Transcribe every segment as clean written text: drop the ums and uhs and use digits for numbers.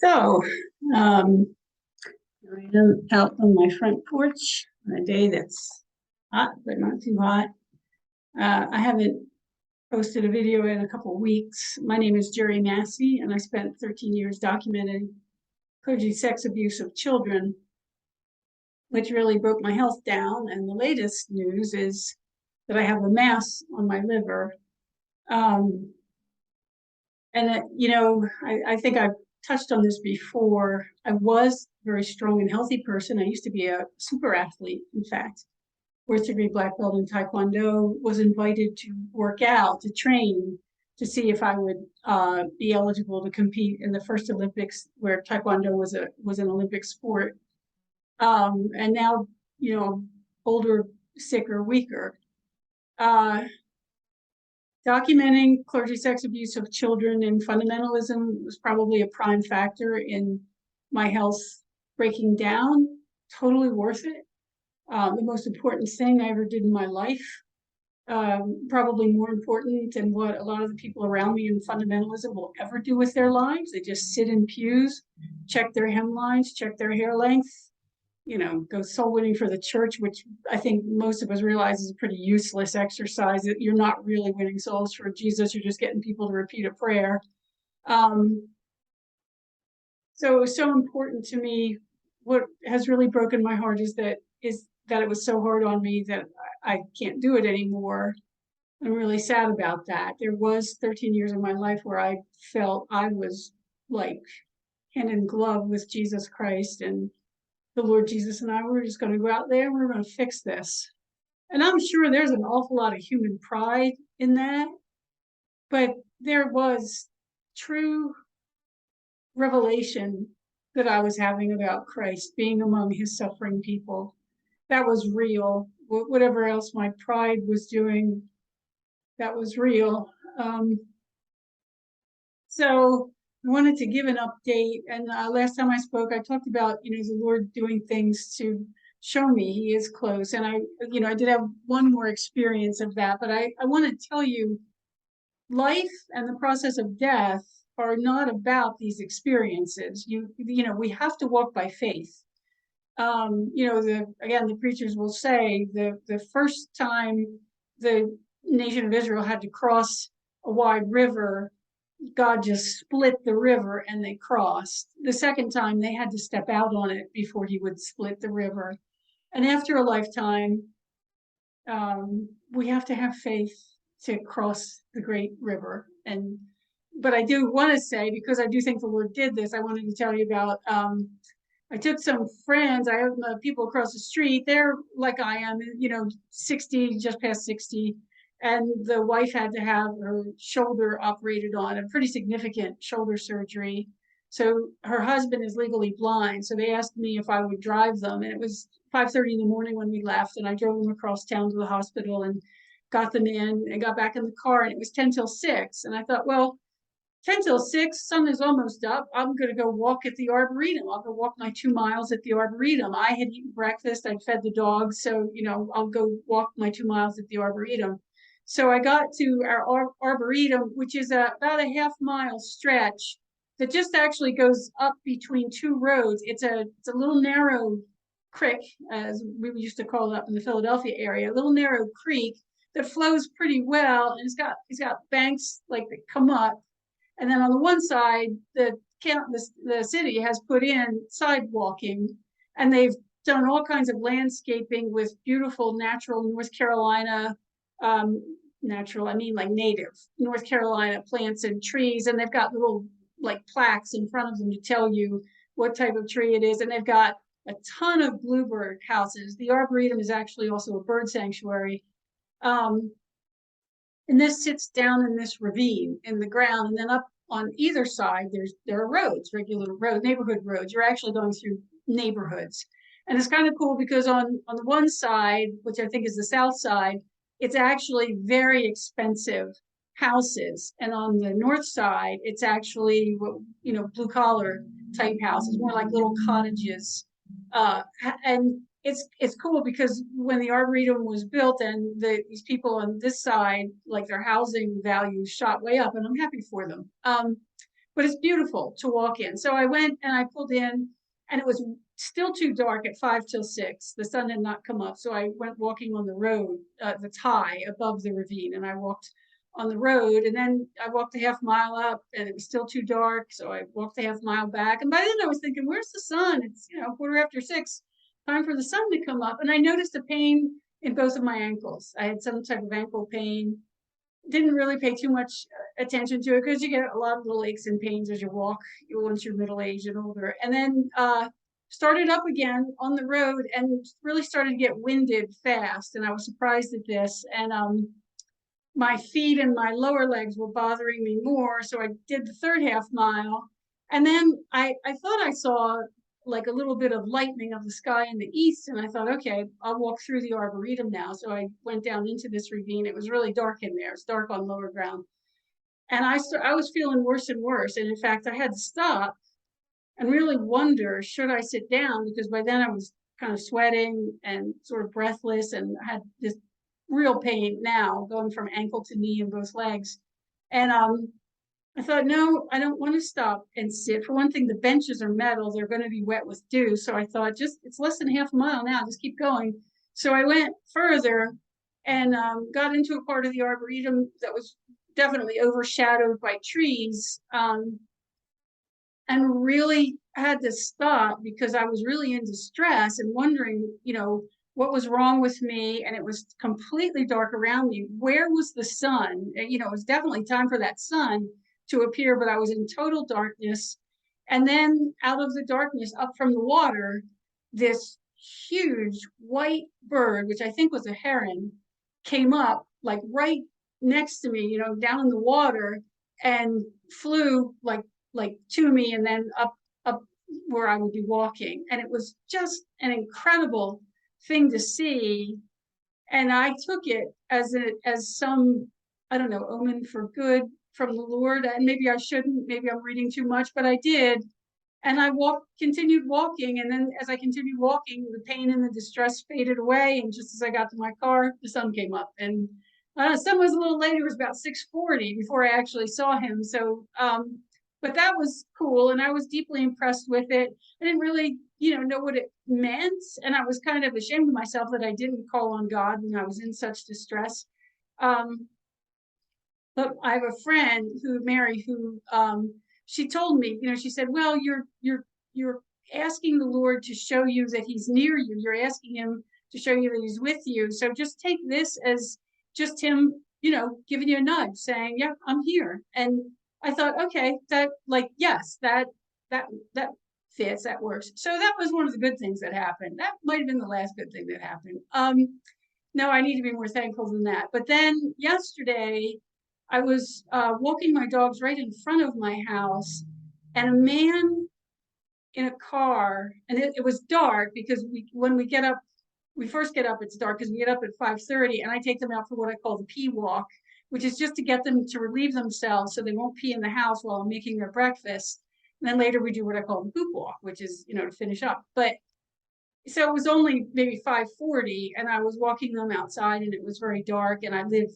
So, um, I am out on my front porch on a day that's hot, but not too hot. I haven't posted a video in a couple of weeks. My name is Jerry Massey, and I spent 13 years documenting clergy sex abuse of children, which really broke my health down. And the latest news is that I have a mass on my liver. Um, I think I've touched on this before. I was a very strong and healthy person. I used to be a super athlete, in fact, fourth degree black belt in Taekwondo, was invited to work out, to train, to see if I would be eligible to compete in the first Olympics, where Taekwondo was an Olympic sport. And now, older, sicker, weaker. Uh, Documenting clergy sex abuse of children and fundamentalism was probably a prime factor in my health breaking down. Totally worth it. The most important thing I ever did in my life. Probably more important than what a lot of the people around me in fundamentalism will ever do with their lives. They just sit in pews, check their hemlines, check their hair length, go soul winning for the church, which I think most of us realize is a pretty useless exercise. That you're not really winning souls for Jesus. You're just getting people to repeat a prayer. So it was so important to me. What has really broken my heart is that it was so hard on me that I can't do it anymore. I'm really sad about that. There was 13 years of my life where I felt I was like hand in glove with Jesus Christ, and the Lord Jesus and I were just going to go out there and we're going to fix this. And I'm sure there's an awful lot of human pride in that, but there was true revelation that I was having about Christ being among his suffering people. That was real. Whatever else my pride was doing, that was real. So I wanted to give an update. And last time I spoke, I talked about, the Lord doing things to show me he is close. And I did have one more experience of that, but I want to tell you, life and the process of death are not about these experiences. We have to walk by faith. The preachers will say the first time the nation of Israel had to cross a wide river, God just split the river and they crossed. The second time they had to step out on it before he would split the river. And after a lifetime, we have to have faith to cross the great river. But I do want to say, because I do think the Lord did this, I wanted to tell you about, I took some friends, I have people across the street, they're like I am, 60, just past 60. And the wife had to have her shoulder operated on, a pretty significant shoulder surgery. So her husband is legally blind. So they asked me if I would drive them. And it was 5:30 in the morning when we left. And I drove them across town to the hospital and got them in and got back in the car. And it was 10 till 6. And I thought, well, 10 till 6, sun is almost up. I'm going to go walk at the Arboretum. I'll go walk my 2 miles at the Arboretum. I had eaten breakfast. I'd fed the dogs. So, I'll go walk my 2 miles at the Arboretum. So I got to our Arboretum, which is about a half-mile stretch that just actually goes up between two roads. It's a little narrow creek, as we used to call it up in the Philadelphia area, a little narrow creek that flows pretty well. And it's got banks like that come up. And then on the one side, the city has put in sidewalking, and they've done all kinds of landscaping with beautiful natural North Carolina, natural, I mean like native North Carolina plants and trees. And they've got little like plaques in front of them to tell you what type of tree it is. And they've got a ton of bluebird houses. The Arboretum is actually also a bird sanctuary. And this sits down in this ravine in the ground, and then up on either side there are roads, regular roads, neighborhood roads. You're actually going through neighborhoods, and it's kind of cool because on the one side, which I think is the south side, it's actually very expensive houses, and on the north side, it's actually blue collar type houses, more like little cottages, and it's cool because when the Arboretum was built and these people on this side, like their housing values shot way up, and I'm happy for them. but it's beautiful to walk in. So I went and I pulled in, and it was still too dark at 5 till 6. The sun had not come up. So I went walking on the road that's high above the ravine, and I walked on the road, and then I walked a half mile up, and it was still too dark. So I walked a half mile back. And by then I was thinking, where's the sun? It's, 6:15, time for the sun to come up. And I noticed a pain in both of my ankles. I had some type of ankle pain. Didn't really pay too much attention to it because you get a lot of little aches and pains as you walk once you're middle-aged and older. And then started up again on the road and really started to get winded fast. And I was surprised at this. And my feet and my lower legs were bothering me more. So I did the third half mile. And then I thought I saw like a little bit of lightening of the sky in the east. And I thought, okay, I'll walk through the Arboretum now. So I went down into this ravine. It was really dark in there. It's dark on lower ground. And I was feeling worse and worse. And in fact, I had to stop and really wonder, should I sit down? Because by then I was kind of sweating and sort of breathless and had this real pain now going from ankle to knee in both legs. And I thought, no, I don't want to stop and sit. For one thing, the benches are metal. They're going to be wet with dew. So I thought, it's less than half a mile now. Just keep going. So I went further and got into a part of the Arboretum that was definitely overshadowed by trees, and really had to stop because I was really in distress and wondering, what was wrong with me. And it was completely dark around me. Where was the sun? It was definitely time for that sun to appear, but I was in total darkness. And then out of the darkness, up from the water, this huge white bird, which I think was a heron, came up like right next to me, down in the water, and flew like to me and then up where I would be walking. And it was just an incredible thing to see. And I took it as some, I don't know, omen for good from the Lord. And maybe I shouldn't, maybe I'm reading too much, but I did. And I continued walking. And then as I continued walking, the pain and the distress faded away. And just as I got to my car, the sun came up. And the sun was a little later, it was about 6:40 before I actually saw him. So, but that was cool. And I was deeply impressed with it. I didn't really, know what it meant. And I was kind of ashamed of myself that I didn't call on God when I was in such distress. But I have a friend Mary, who she told me, she said, well, you're asking the Lord to show you that he's near you. You're asking him to show you that he's with you. So just take this as just him, giving you a nudge saying, yeah, I'm here. And I thought, okay, yes, that fits, that works. So that was one of the good things that happened. That might've been the last good thing that happened. No, I need to be more thankful than that. But then yesterday, I was walking my dogs right in front of my house, and a man in a car, and it was dark because when we get up, we first get up, it's dark because we get up at 5:30, and I take them out for what I call the pee walk, which is just to get them to relieve themselves so they won't pee in the house while I'm making their breakfast. And then later we do what I call the poop walk, which is, to finish up. But so it was only maybe 5:40, and I was walking them outside, and it was very dark, and I live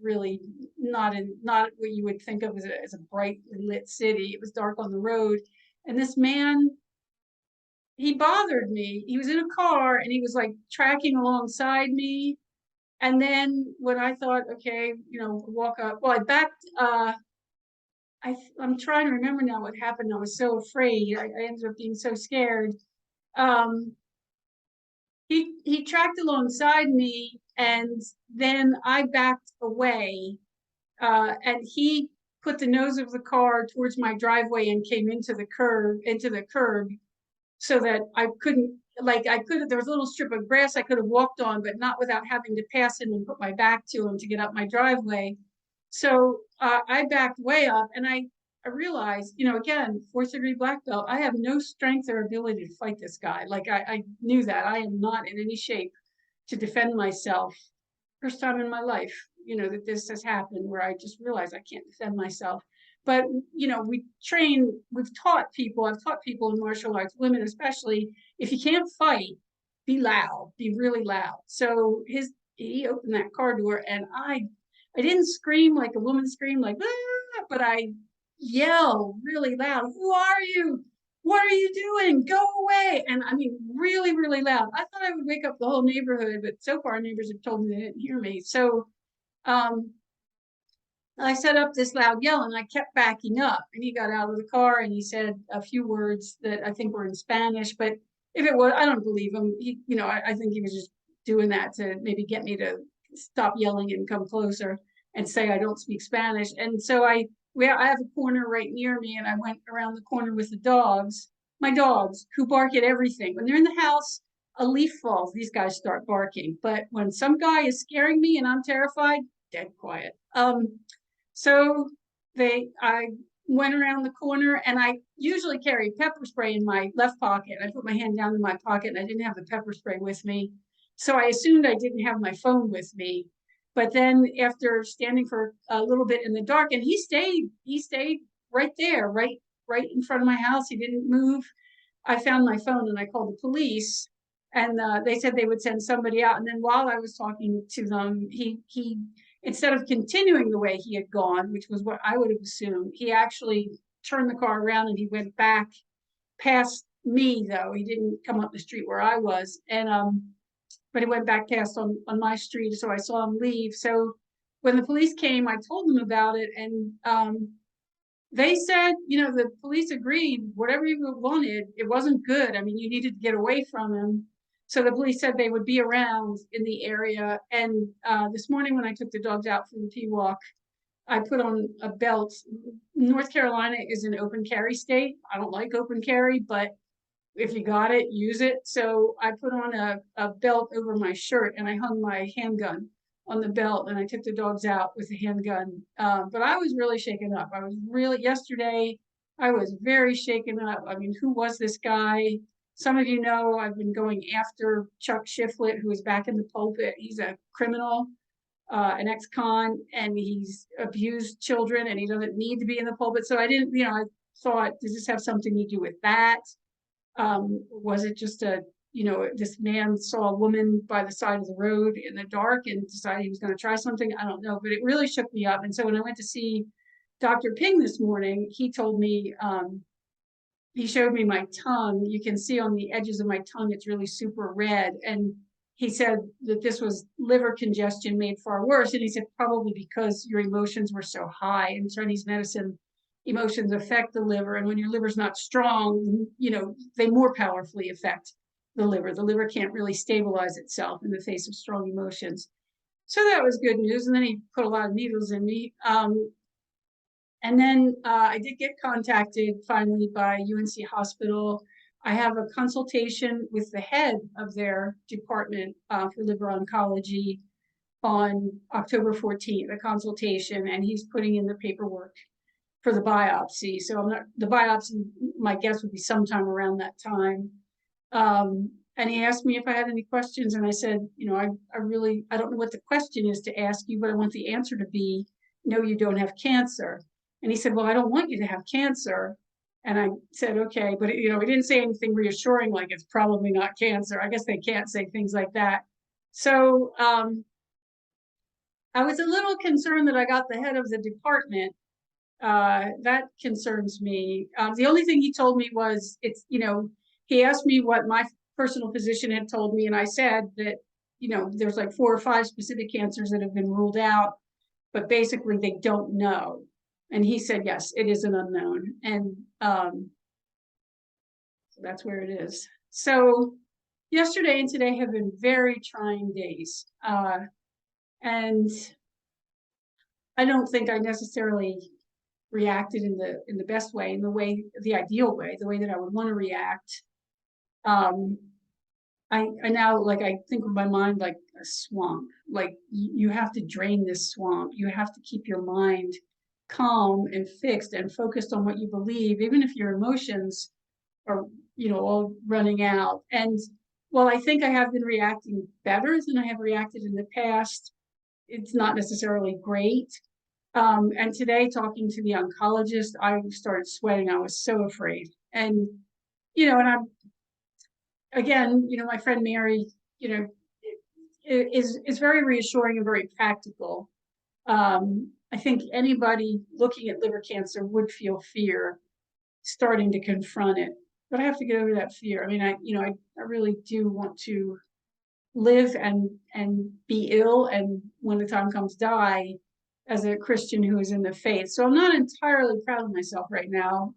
really not what you would think of as a brightly lit city. It was dark on the road, and this man, he bothered me. He was in a car, and he was like tracking alongside me. And then when I thought, okay, walk up, well, I backed. I'm trying to remember now what happened. I was so afraid. I ended up being so scared. He tracked alongside me, and then I backed away, and he put the nose of the car towards my driveway and came into the curb, so that I couldn't, there was a little strip of grass I could have walked on, but not without having to pass him and put my back to him to get up my driveway. So I backed way up, and I realized, again, 4th-degree black belt, I have no strength or ability to fight this guy. I knew that I am not in any shape to defend myself. First time in my life, that this has happened, where I just realized I can't defend myself. But, I've taught people in martial arts, women especially, if you can't fight, be loud, be really loud. So he opened that car door, and I didn't scream like a woman screamed, like, ah, but I yell really loud, "Who are you? What are you doing? Go away!" And I mean, really, really loud. I thought I would wake up the whole neighborhood, but so far neighbors have told me they didn't hear me. So um, I set up this loud yell and I kept backing up. And he got out of the car and he said a few words that I think were in Spanish. But if it was, I don't believe him. He, I think he was just doing that to maybe get me to stop yelling and come closer and say I don't speak Spanish. And so I have a corner right near me and I went around the corner with the dogs, my dogs, who bark at everything. When they're in the house, a leaf falls, these guys start barking. But when some guy is scaring me and I'm terrified, dead quiet. So I went around the corner and I usually carry pepper spray in my left pocket. I put my hand down in my pocket and I didn't have the pepper spray with me. So I assumed I didn't have my phone with me. But then after standing for a little bit in the dark, and he stayed right there, right in front of my house. He didn't move. I found my phone and I called the police and they said they would send somebody out. And then while I was talking to them, he instead of continuing the way he had gone, which was what I would have assumed, he actually turned the car around and he went back past me, though. He didn't come up the street where I was. And but he went back past on my street, so I saw him leave. So when the police came, I told them about it, and they said, the police agreed, whatever you wanted, it wasn't good. I mean, you needed to get away from him. So the police said they would be around in the area. And this morning when I took the dogs out for the pee walk, I put on a belt. North Carolina is an open carry state. I don't like open carry, but if you got it, use it. So I put on a belt over my shirt and I hung my handgun on the belt and I took the dogs out with the handgun. But I was really shaken up. Yesterday, I was very shaken up. I mean, who was this guy? Some of you know I've been going after Chuck Shiflett, who is back in the pulpit. He's a criminal, an ex-con, and he's abused children and he doesn't need to be in the pulpit. So I thought, does this have something to do with that? Was it just this man saw a woman by the side of the road in the dark and decided he was going to try something? I don't know, but it really shook me up. And so when I went to see Dr. Ping this morning, he told me, he showed me my tongue. You can see on the edges of my tongue, it's really super red. And he said that this was liver congestion made far worse. And he said, probably because your emotions were so high. In Chinese medicine, emotions affect the liver. And when your liver's not strong, they more powerfully affect the liver. The liver can't really stabilize itself in the face of strong emotions. So that was good news. And then he put a lot of needles in me. And then I did get contacted finally by UNC Hospital. I have a consultation with the head of their department for liver oncology on October 14th, a consultation, and he's putting in the paperwork for the biopsy. So the biopsy, my guess would be sometime around that time. And he asked me if I had any questions, and I said, I don't know what the question is to ask you, but I want the answer to be, no, you don't have cancer. And he said, well, I don't want you to have cancer. And I said, okay, but he didn't say anything reassuring, like it's probably not cancer. I guess they can't say things like that. So I was a little concerned that I got the head of the department. That concerns me. The only thing he told me was he asked me what my personal physician had told me, and I said that there's like 4 or 5 specific cancers that have been ruled out, but basically they don't know. And he said, yes, it is an unknown. And so that's where it is. So yesterday and today have been very trying days. And I don't think I necessarily reacted in the best way, the ideal way, the way that I would want to react. I now, like, I think of my mind like a swamp. Like you have to drain this swamp. You have to keep your mind calm and fixed and focused on what you believe, even if your emotions are, all running out. And while I think I have been reacting better than I have reacted in the past, it's not necessarily great. And today, talking to the oncologist, I started sweating. I was so afraid. And, and I'm, again, my friend Mary, is very reassuring and very practical. I think anybody looking at liver cancer would feel fear starting to confront it. But I have to get over that fear. I mean, I really do want to live and be ill, and when the time comes, die as a Christian who is in the faith. So I'm not entirely proud of myself right now.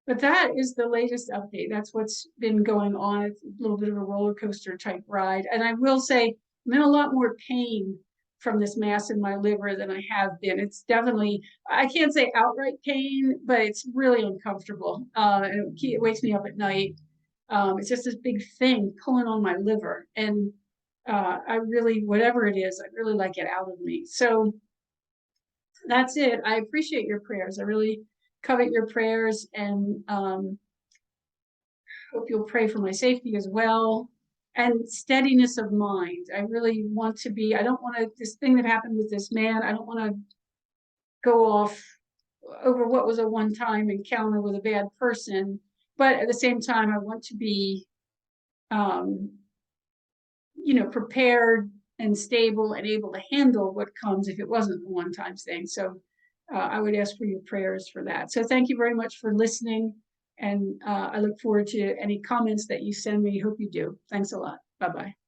But that is the latest update. That's what's been going on. It's a little bit of a roller coaster type ride. And I will say, I'm in a lot more pain from this mass in my liver than I have been. It's definitely, I can't say outright pain, but it's really uncomfortable. And it wakes me up at night. It's just this big thing pulling on my liver. And I really, whatever it is, I really like it out of me. So that's it. I appreciate your prayers. I really covet your prayers, and hope you'll pray for my safety as well, and steadiness of mind. I really want to be, I don't want to, this thing that happened with this man, I don't want to go off over what was a one-time encounter with a bad person, but at the same time, I want to be, prepared and stable and able to handle what comes if it wasn't a one-time thing. So I would ask for your prayers for that. So thank you very much for listening. And I look forward to any comments that you send me. Hope you do. Thanks a lot. Bye-bye.